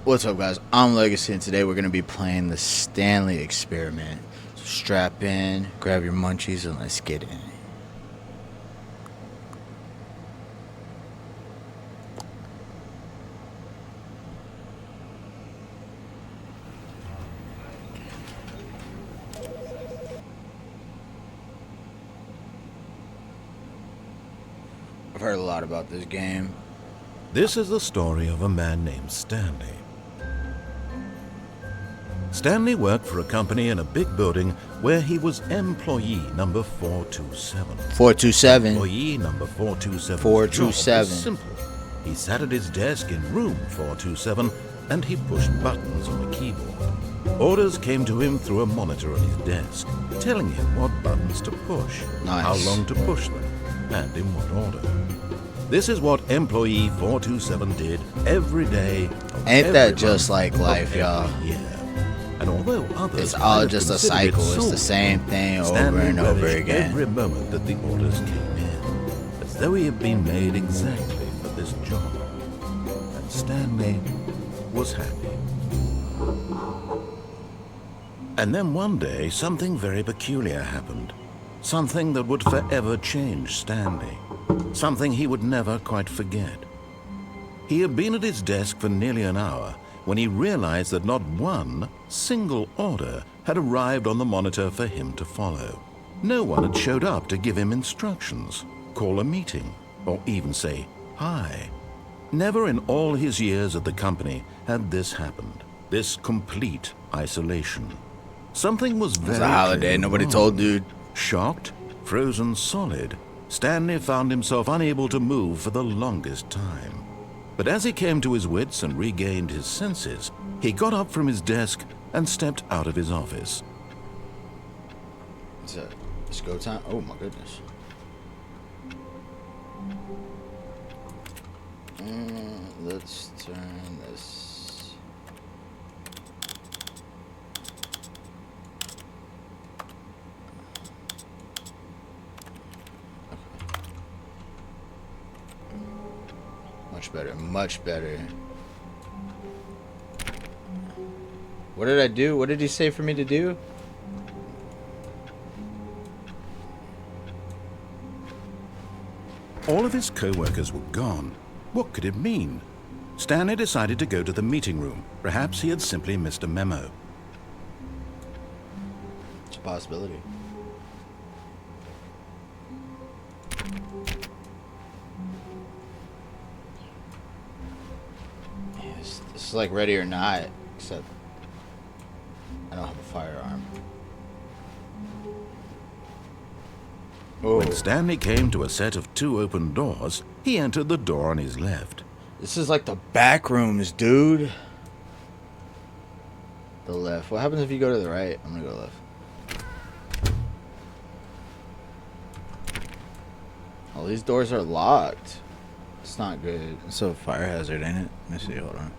What's up, guys? I'm Legacy, and today we're going to be playing the Stanley Experiment. So strap in, grab your munchies, and let's get in. I've heard a lot about this game. This is the story of a man named Stanley. Stanley worked for a company in a big building where he was employee number 427. 427. Employee number 427. 427. Was simple. He sat at his desk in room 427 and he pushed buttons on the keyboard. Orders came to him through a monitor on his desk, telling him what buttons to push, Nice. how long to push them, and in what order. This is what employee 427 did every day. Ain't that just like life, every y'all? year. And although others It's all just a considered it cycle. It's the soul, same thing over Stanley and over relished again. every moment that the orders came in, as though he had been made exactly for this job. And Stanley was happy. And then one day, something very peculiar happened. Something that would forever change Stanley. Something he would never quite forget. He had been at his desk for nearly an hour when he realized that not one single order had arrived on the monitor for him to follow. No one had showed up to give him instructions, call a meeting, or even say hi. Never in all his years at the company had this happened, this complete isolation. Something was very It's a holiday. clearly Nobody wrong. told dude. Shocked, frozen solid, Stanley found himself unable to move for the longest time. But as he came to his wits and regained his senses, he got up from his desk and stepped out of his office. It's go time. Oh my goodness. Let's turn this. Much better, much better. What did I do? What did he say for me to do? All of his co-workers were gone. What could it mean? Stanley decided to go to the meeting room. Perhaps he had simply missed a memo. It's a possibility. Yes, this is like Ready or Not, except I don't have a firearm. Oh, When Stanley came to a set of two open doors, he entered the door on his left. this is like the back rooms, dude. The left. What happens if you go to the right? I'm gonna go left. Oh, these doors are locked. It's not good. It's a fire hazard, ain't it? Let me see. Hold on.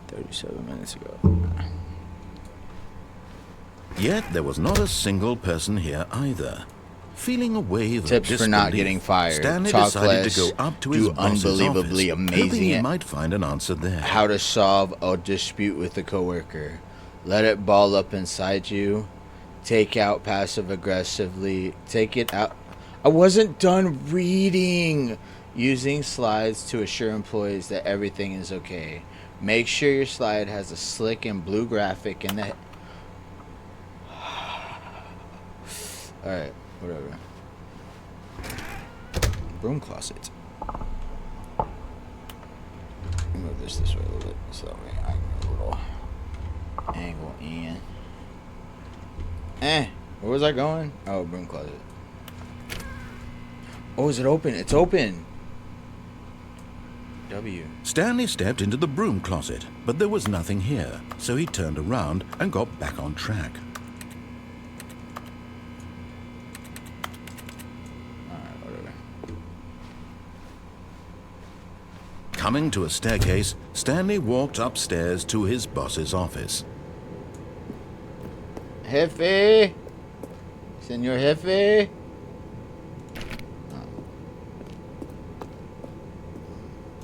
37 minutes ago. Yet there was not a single person here either. Feeling a wave Tips of for not disbelief, getting fired. Stanley Talk decided less, to go up to his do boss's unbelievably office, amazing hoping he it. might find an answer there. How to solve a dispute with a coworker. Let it ball up inside you. Take out passive aggressively. Take it out. I wasn't done reading. Using slides to assure employees that everything is okay. Make sure your slide has a slick and blue graphic in the... Alright, whatever. Broom closet. Move this way a little bit so that way I can get a little angle in. Where was I going? Oh, broom closet. Oh, is it open? It's open. W. Stanley stepped into the broom closet, but there was nothing here, so he turned around and got back on track. Alright, whatever. Coming to a staircase, Stanley walked upstairs to his boss's office. Jefe! Senor Jefe!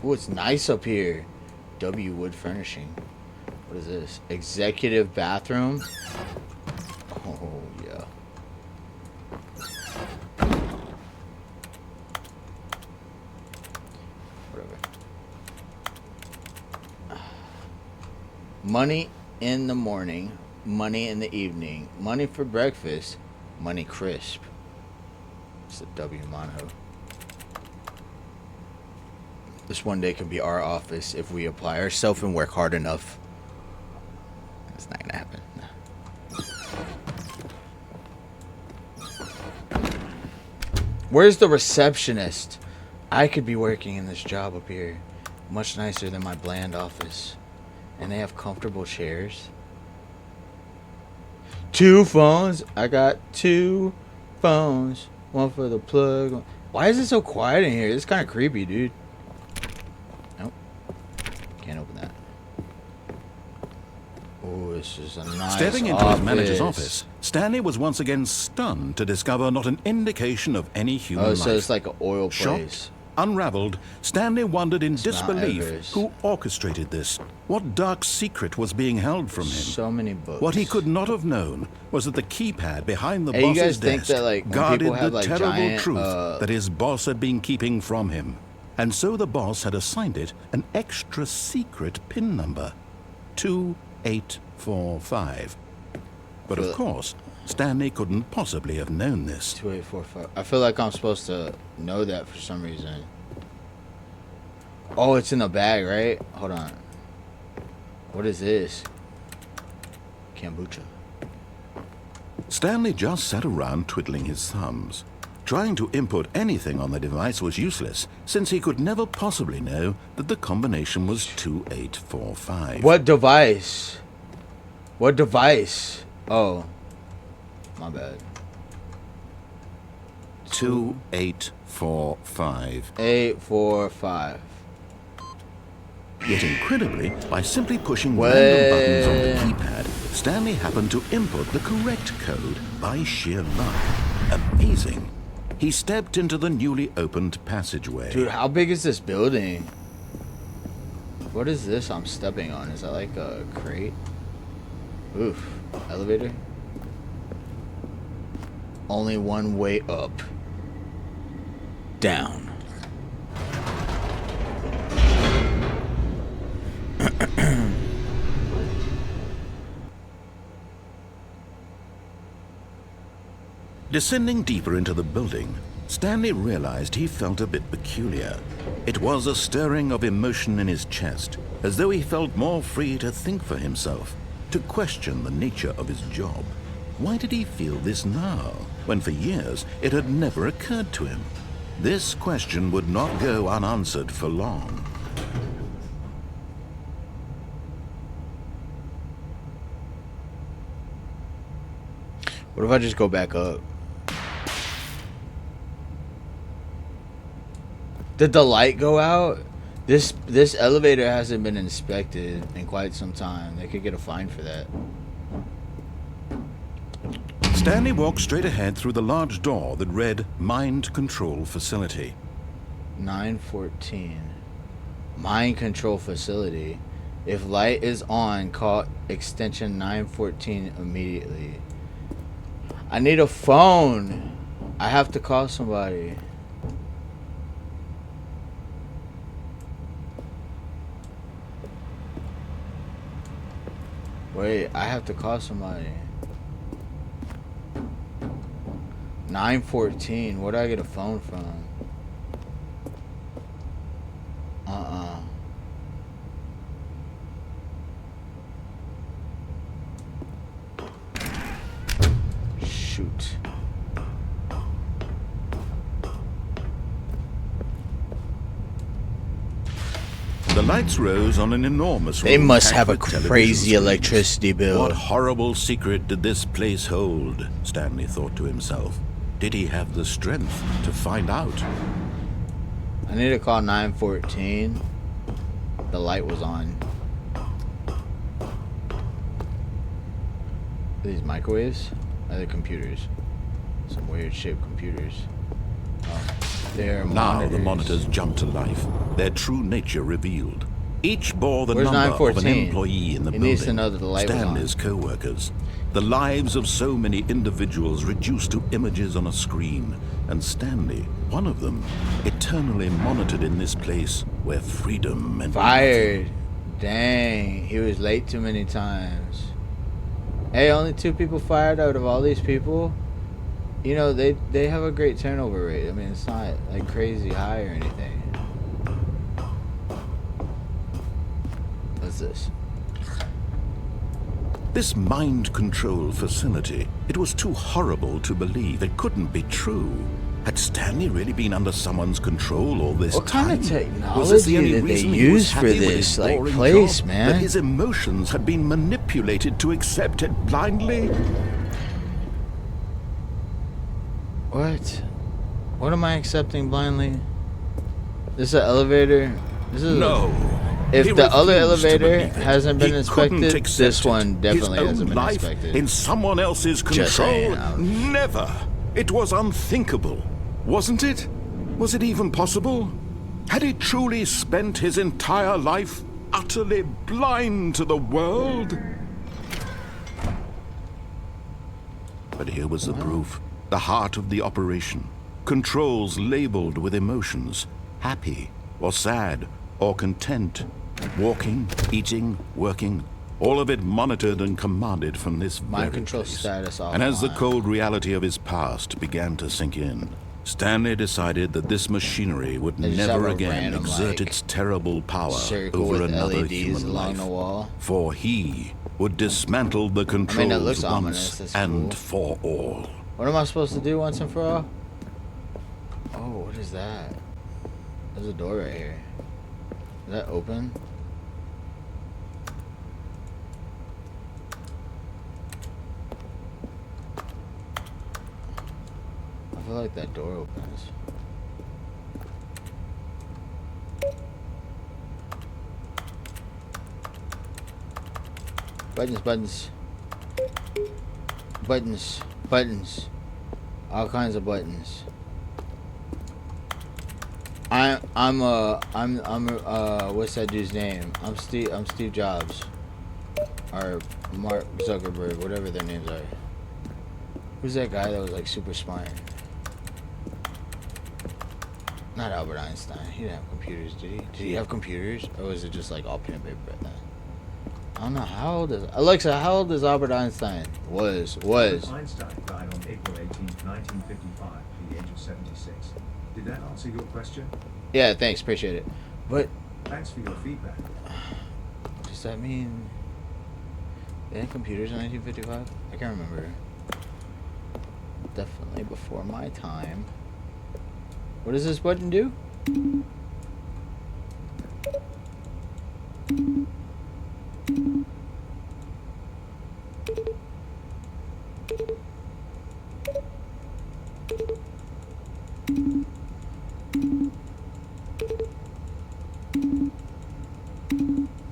Ooh, it's nice up here. W Wood Furnishing. What is this? Executive bathroom. Oh yeah. Whatever. Money in the morning, money in the evening, money for breakfast, money crisp. It's a W mono. This one day could be our office if we apply ourselves and work hard enough. It's not gonna happen. Where's the receptionist? I could be working in this job up here. Much nicer than my bland office. And they have comfortable chairs. 2 phones. I got 2 phones. One for the plug. Why is it so quiet in here? It's kind of creepy, dude. Nope. Can't open that. Oh, this is a nice Stepping into his manager's office, Stanley was once again stunned to discover not an indication of any human life. Oh, so it's like an oil place. Shocked, unraveled, Stanley wondered in It's not disbelief Everest. who orchestrated this. What dark secret was being held from him? So many books. What he could not have known was that the keypad behind the Hey, you boss's guys think desk that, like, when guarded people have, the like, terrible giant, truth that his boss had been keeping from him. And so the boss had assigned it an extra secret PIN number. 2845. But of course, Stanley couldn't possibly have known this. 2845. I feel like I'm supposed to know that for some reason. Oh, it's in the bag, right? Hold on. What is this? Kombucha. Stanley just sat around twiddling his thumbs. Trying to input anything on the device was useless, since he could never possibly know that the combination was 2845. What device? What device? Oh. My bad. 2845. 845. Yet incredibly, by simply pushing Well. random buttons on the keypad, Stanley happened to input the correct code by sheer luck. Amazing. He stepped into the newly opened passageway. Dude, how big is this building? What is this I'm stepping on? Is that like a crate? Oof. Elevator? Only one way up. Down. Descending deeper into the building, Stanley realized he felt a bit peculiar. It was a stirring of emotion in his chest, as though he felt more free to think for himself, to question the nature of his job. Why did he feel this now, when for years it had never occurred to him? This question would not go unanswered for long. What if I just go back up? Did the light go out? This elevator hasn't been inspected in quite some time. They could get a fine for that. Stanley walked straight ahead through the large door that read Mind Control Facility. 914. Mind control facility. If light is on, call extension 914 immediately. I need a phone. I have to call somebody. Wait, I have to call somebody. 914. Where do I get a phone from? Shoot. The lights rose on an enormous They room must packed have a with television crazy screens. electricity bill. What horrible secret did this place hold? Stanley thought to himself. Did he have the strength to find out? I need to call 914. The light was on. Are these microwaves? Are they computers? Some weird shaped computers. Oh. They're Now the monitors jumped to life, their true nature revealed. Each bore the Where's number of an 914? employee in the He building, needs to know that the light was on. Stanley's co-workers. The lives of so many individuals reduced to images on a screen, and Stanley, one of them, eternally monitored in this place where freedom meant Fired. Dang, he was late too many times. Hey, only 2 people fired out of all these people. You know, they have a great turnover rate. I mean, it's not like crazy high or anything. What's this? This mind control facility, it was too horrible to believe. It couldn't be true. Had Stanley really been under someone's control all this What time? kind of technology Was this the only did they reason he was use for happy with this his like boring place, job? man? That his emotions had been manipulated to accept it blindly? What? What am I accepting blindly? This is an elevator? This is No. If He the other refused to elevator believe it. hasn't been He inspected, couldn't accept this it. one definitely His hasn't own been life inspected. in someone else's Just control? saying, Never. It was unthinkable, wasn't it? Was it even possible? Had he truly spent his entire life utterly blind to the world? But here was the proof. The heart of the operation. Controls labeled with emotions. Happy or sad or content. Walking, eating, working. All of it monitored and commanded from this Mind very control place. status offline. And as the cold reality of his past began to sink in, Stanley decided that this machinery would They just never have a again random, exert like, its terrible power circle over with another LEDs human along life. the wall. For he would dismantle the controls it looks once ominous, that's and cool. for all. What am I supposed to do once and for all? Oh, what is that? There's a door right here. Is that open? I feel like that door opens. Buttons. All kinds of buttons. What's that dude's name? I'm Steve Jobs. Or Mark Zuckerberg, whatever their names are. Who's that guy that was like super smart? Not Albert Einstein. He didn't have computers, did he? Did he have computers? Or was it just like all pen and paper at that? I don't know. How old is Alexa? How old is Albert Einstein? Was. Einstein died on April 18th, 1955, at the age of 76. Did that answer your question? Yeah, thanks. Appreciate it. But Thanks for your feedback. does that mean they had computers in 1955? I can't remember. Definitely before my time. What does this button do?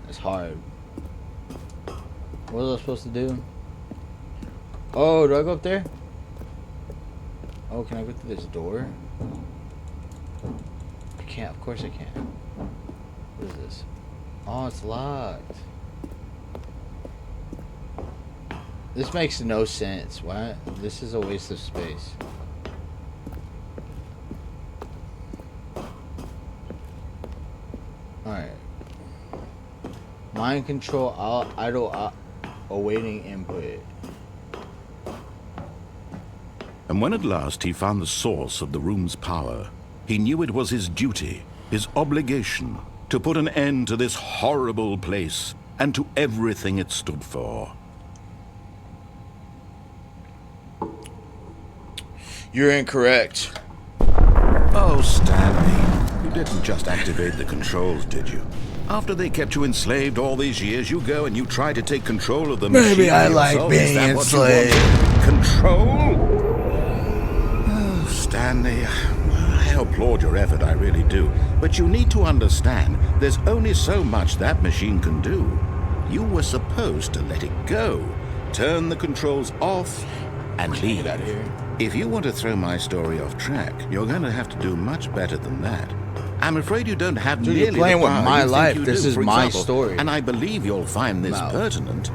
It's hard. What was I supposed to do? Oh, do I go up there? Oh, can I go through this door? I can't. Of course I can't. What is this? Oh, it's locked. This makes no sense. Why? This is a waste of space. Alright. Mind control, idle, awaiting input. And when at last he found the source of the room's power, he knew it was his duty, his obligation, to put an end to this horrible place and to everything it stood for. You're incorrect. Oh, Stanley, you didn't just activate the controls, did you? After they kept you enslaved all these years, you go and you try to take control of the machine. Maybe I like yourself. Is being that what you enslaved. wanted? Control? Oh, Stanley, I applaud your effort, I really do. But you need to understand, there's only so much that machine can do. You were supposed to let it go, turn the controls off, and leave. Get out of here. If you want to throw my story off track, you're going to have to do much better than that. I'm afraid you don't have Dude, nearly you're playing the with power my you think life. you This do, is for my example, story. and I believe you'll find this Wow. pertinent.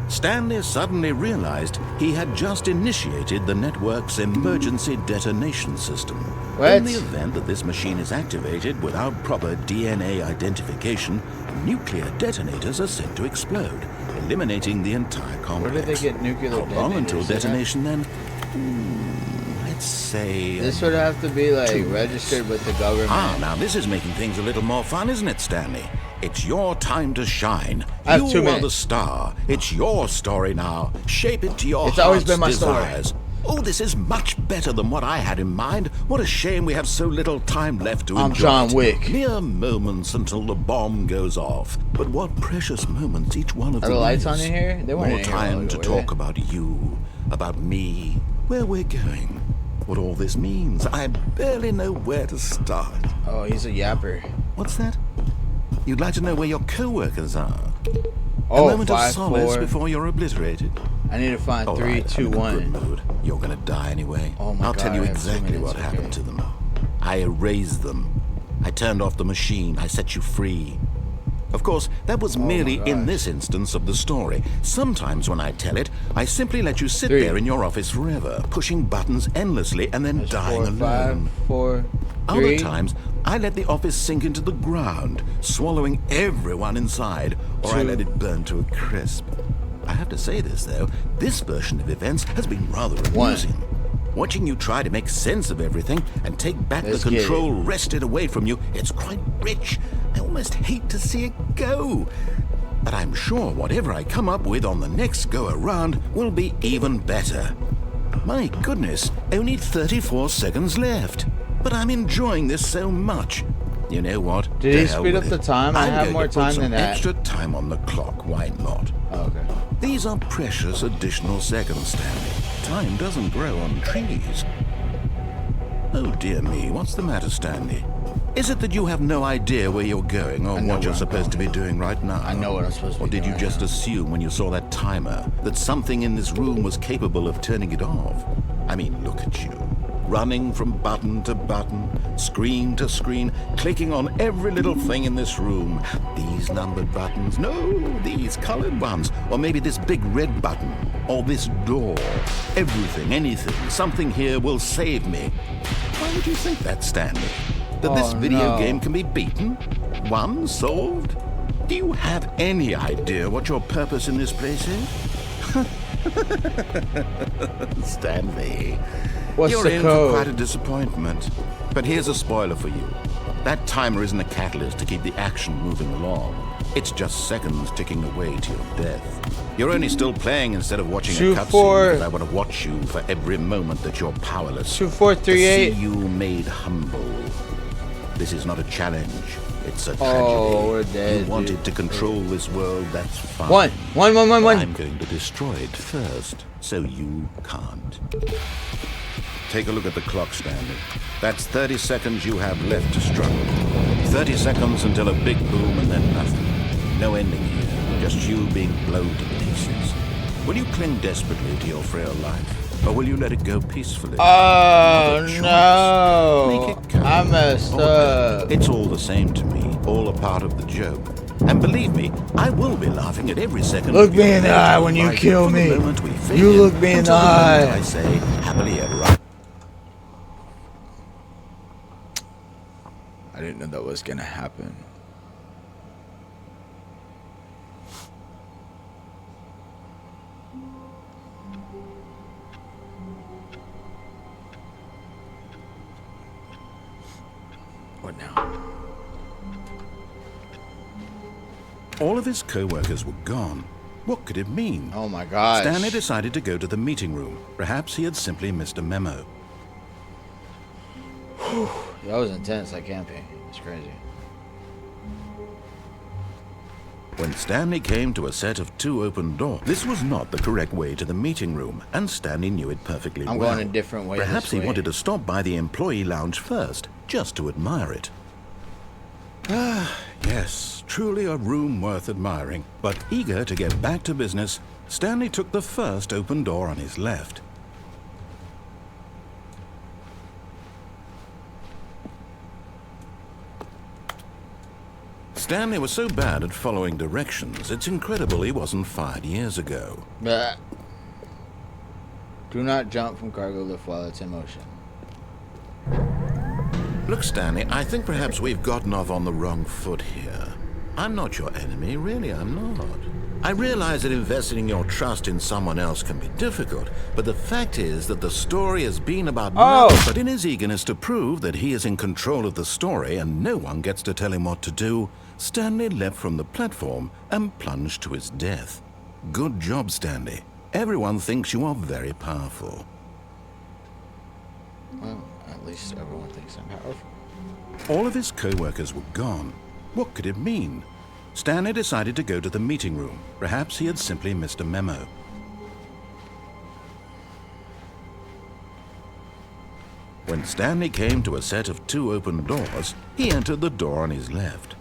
Stanley suddenly realized he had just initiated the network's emergency detonation system. What? In the event that this machine is activated without proper DNA identification, nuclear detonators are said to explode, eliminating the entire complex. Where did they get nuclear How long until detonators? detonation then? Let's say... This would have to be like 2 registered with the government. Ah, now this is making things a little more fun, isn't it, Stanley? It's your time to shine. I have You 2 are minutes. the star. It's your story now. Shape it to your It's always heart's been my story. desires. Oh, this is much better than what I had in mind. What a shame we have so little time left to I'm enjoy John it. Wick. Mere moments until the bomb goes off. But what precious moments each one of Are them the lights is. on in here? They weren't More in here a while time to ago, were they? talk about you, about me, where we're going, what all this means. I barely know where to start. Oh, he's a yapper. What's that? You'd like to know where your co-workers are? A Oh, moment of 5, solace 4. before you're obliterated. I need to find All 3, right, 2, I'm in a good 1. mood. You're gonna die anyway. Oh my I'll tell God, you I have 2 exactly minutes, what happened okay. to them. I erased them. I turned off the machine. I set you free. Of course, that was merely my in gosh. this instance of the story. Sometimes when I tell it, I simply let you sit 3. there in your office forever, pushing buttons endlessly and then There's dying 4, 5, alone. 4, Other 3. times, I let the office sink into the ground, swallowing everyone inside, or I 2. let it burn to a crisp. I have to say this, though, this version of events has been rather 1. amusing. Watching you try to make sense of everything and take back Let's the get control wrested away from you, it's quite rich. I almost hate to see it go. But I'm sure whatever I come up with on the next go-around will be even better. My goodness, only 34 seconds left. But I'm enjoying this so much. You know what? Did To he hell speed with up the it. time? I I'm have going more to put time some than that. extra time on the clock. Why not? Oh, okay. These are precious additional seconds, Stanley. Time doesn't grow on trees. Oh dear me, what's the matter, Stanley? Is it that you have no idea where you're going or I know what you're where I'm supposed to be doing right now? I know what I'm supposed to Or be did you doing just right now. assume when you saw that timer that something in this room was capable of turning it off? I mean, look at you. Running from button to button, screen to screen, clicking on every little thing in this room. These numbered buttons, no, these colored ones. Or maybe this big red button, or this door. Everything, anything, something here will save me. Why would you think that, Stanley? That this Oh, video no. game can be beaten? Won? Solved? Do you have any idea what your purpose in this place is? Stanley. What's You're the in code? for quite a disappointment. But here's a spoiler for you. That timer isn't a catalyst to keep the action moving along. It's just seconds ticking away to your death. You're only still playing instead of watching 2, a cutscene 4. because I want to watch you for every moment that you're powerless. 2, 4, 3, to see 8. you made humble. This is not a challenge. It's a tragedy. Oh, we're dead, You wanted dude. to control this world, that's fine. 1, 1, 1, 1, But 1. I'm going to destroy it first, so you can't. Take a look at the clock, Stanley. That's 30 seconds you have left to struggle. 30 seconds until a big boom and then nothing. No ending here, just you being blown to pieces. Will you cling desperately to your frail life, or will you let it go peacefully? Oh, Make a choice. no. Make it count. I messed Or up. It's all the same to me, all a part of the joke. And believe me, I will be laughing at every second. Look of me your in the later eye when you life kill from the me. moment we fade You in look me in until the moment eye. I say, happily ever after. I didn't know that was gonna happen. What now? All of his co-workers were gone. What could it mean? Oh my gosh. Stanley decided to go to the meeting room. Perhaps he had simply missed a memo. That was intense, that camping. It's crazy. When Stanley came to a set of 2 open doors, this was not the correct way to the meeting room, and Stanley knew it perfectly I'm well. going a different way Perhaps this he way. wanted to stop by the employee lounge first, just to admire it. Ah, yes, truly a room worth admiring. But eager to get back to business, Stanley took the first open door on his left. Stanley was so bad at following directions, it's incredible he wasn't fired years ago. Bleh. Do not jump from cargo lift while it's in motion. Look, Stanley, I think perhaps we've gotten off on the wrong foot here. I'm not your enemy, really, I'm not. I realize that investing your trust in someone else can be difficult, but the fact is that the story has been about nothing. But in his eagerness to prove that he is in control of the story and no one gets to tell him what to do, Stanley leapt from the platform and plunged to his death. Good job, Stanley. Everyone thinks you are very powerful. Well, at least everyone thinks I'm powerful. All of his co-workers were gone. What could it mean? Stanley decided to go to the meeting room. Perhaps he had simply missed a memo. When Stanley came to a set of 2 open doors, he entered the door on his left.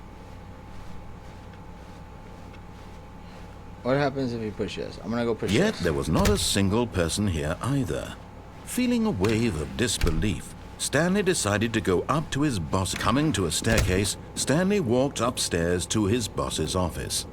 What happens if you push this? I'm gonna go push Yet this. there was not a single person here either. Feeling a wave of disbelief, Stanley decided to go up to his boss. Coming to a staircase, Stanley walked upstairs to his boss's office.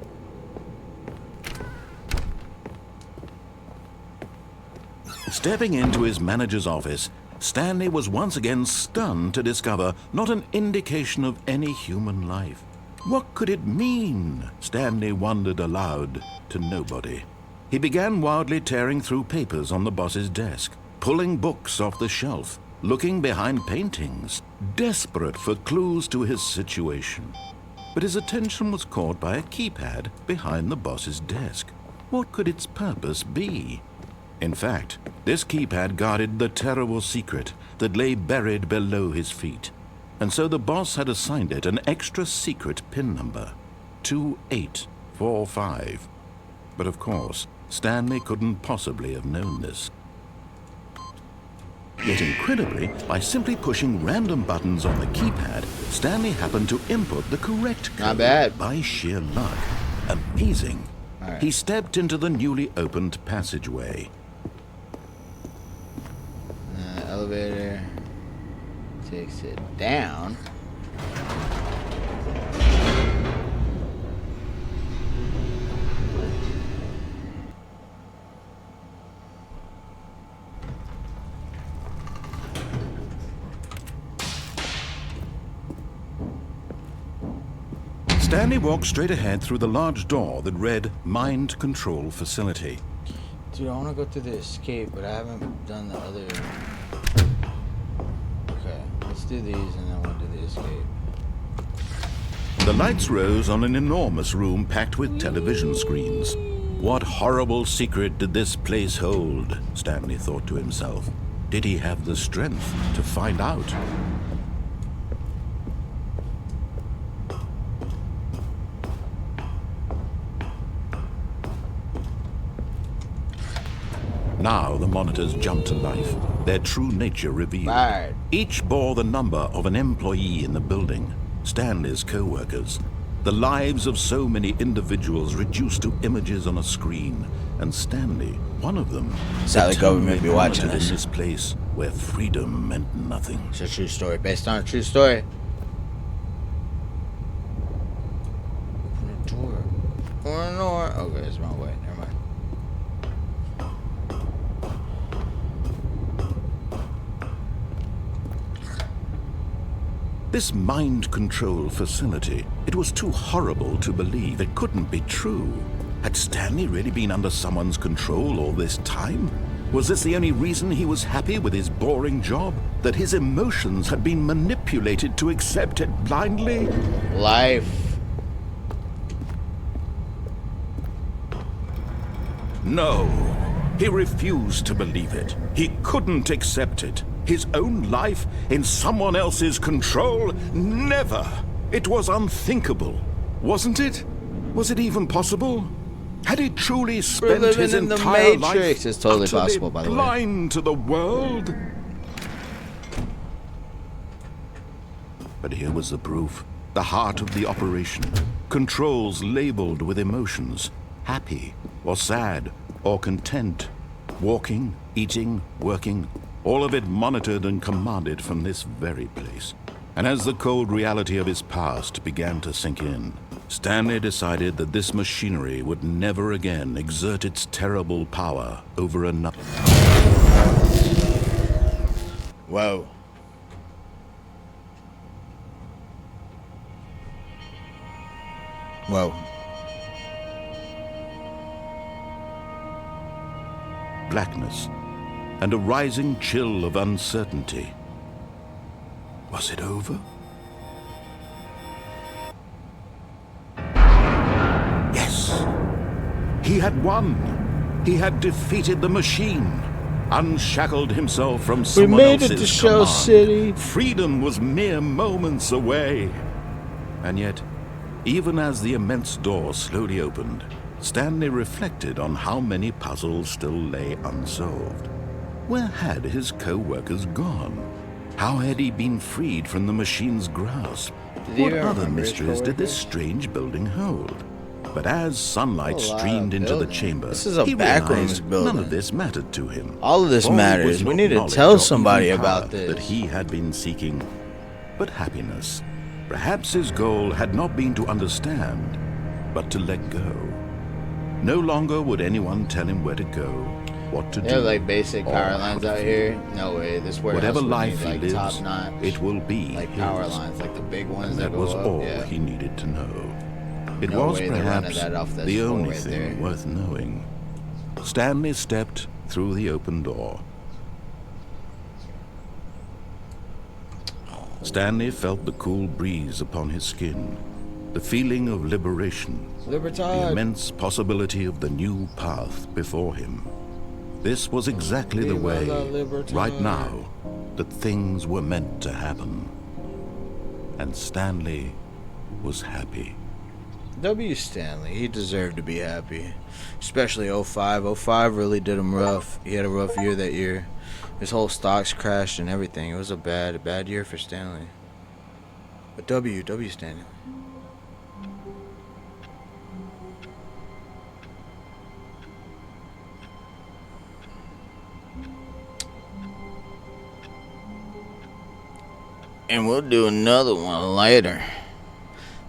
Stepping into his manager's office, Stanley was once again stunned to discover not an indication of any human life. What could it mean? Stanley wondered aloud to nobody. He began wildly tearing through papers on the boss's desk, pulling books off the shelf, looking behind paintings, desperate for clues to his situation. But his attention was caught by a keypad behind the boss's desk. What could its purpose be? In fact, this keypad guarded the terrible secret that lay buried below his feet. And so the boss had assigned it an extra secret PIN number, 2845. But of course, Stanley couldn't possibly have known this. Yet incredibly, by simply pushing random buttons on the keypad, Stanley happened to input the correct code. Not bad. By sheer luck. Amazing. Right. He stepped into the newly opened passageway. Elevator takes it down. Stanley walked straight ahead through the large door that read Mind Control Facility. Dude, I want to go through the escape, but I haven't done the other. Okay, let's do these and then we'll do the escape. The lights rose on an enormous room packed with television screens. What horrible secret did this place hold? Stanley thought to himself. Did he have the strength to find out? Now the monitors jumped to life, their true nature revealed. Right. Each bore the number of an employee in the building, Stanley's co-workers. The lives of so many individuals reduced to images on a screen, and Stanley, one of them, Sadly, government be watching in this. this place where freedom meant nothing. It's a true story, based on a true story. Open a door. Open a door. Okay, it's the wrong way. Never mind. This mind control facility, it was too horrible to believe. It couldn't be true. Had Stanley really been under someone's control all this time? Was this the only reason he was happy with his boring job? That his emotions had been manipulated to accept it blindly? Life. No. He refused to believe it. He couldn't accept it. His own life in someone else's control? Never! It was unthinkable, wasn't it? Was it even possible? Had he truly spent living his in the entire Matrix. life It's totally utterly possible, by the way. blind to the world? But here was the proof. The heart of the operation. Controls labeled with emotions. Happy, or sad, or content. Walking, eating, working. All of it monitored and commanded from this very place. And as the cold reality of his past began to sink in, Stanley decided that this machinery would never again exert its terrible power over another. Whoa. Whoa. Blackness and a rising chill of uncertainty. Was it over? Yes! He had won! He had defeated the machine! Unshackled himself from someone made it else's to Shell command. City. Freedom was mere moments away. And yet, even as the immense door slowly opened, Stanley reflected on how many puzzles still lay unsolved. Where had his co-workers gone? How had he been freed from the machine's grasp? Did he What ever other remember his mysteries did this coworkers? strange building hold? But as sunlight A lot of streamed into the building. chamber, This is a he backrooms realized none building. of this mattered to him. All of this For it was matters. We not need to knowledge tell or somebody even about power this. that he had been seeking, but happiness. Perhaps his goal had not been to understand, but to let go. No longer would anyone tell him where to go, what to They do. have like basic or power how lines to out feel. here. No way. This warehouse Whatever would life need, he like lives, top notch. it will be like his. power lines, like the big ones And that that go was up. all Yeah. he needed to know. It No was way they're running perhaps that off this the floor only right thing there. worth knowing. Stanley stepped through the open door. Stanley felt the cool breeze upon his skin, the feeling of liberation, the Libertad. immense possibility of the new path before him. This was exactly the Viva way, la libertad. right now, that things were meant to happen. And Stanley was happy. W. Stanley, he deserved to be happy. Especially 05. 05 really did him rough. He had a rough year that year. His whole stocks crashed and everything. It was a bad year for Stanley. But W. Stanley. And we'll do another one later.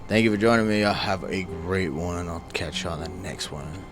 Thank you for joining me. Y'all have a great one. I'll catch you on the next one.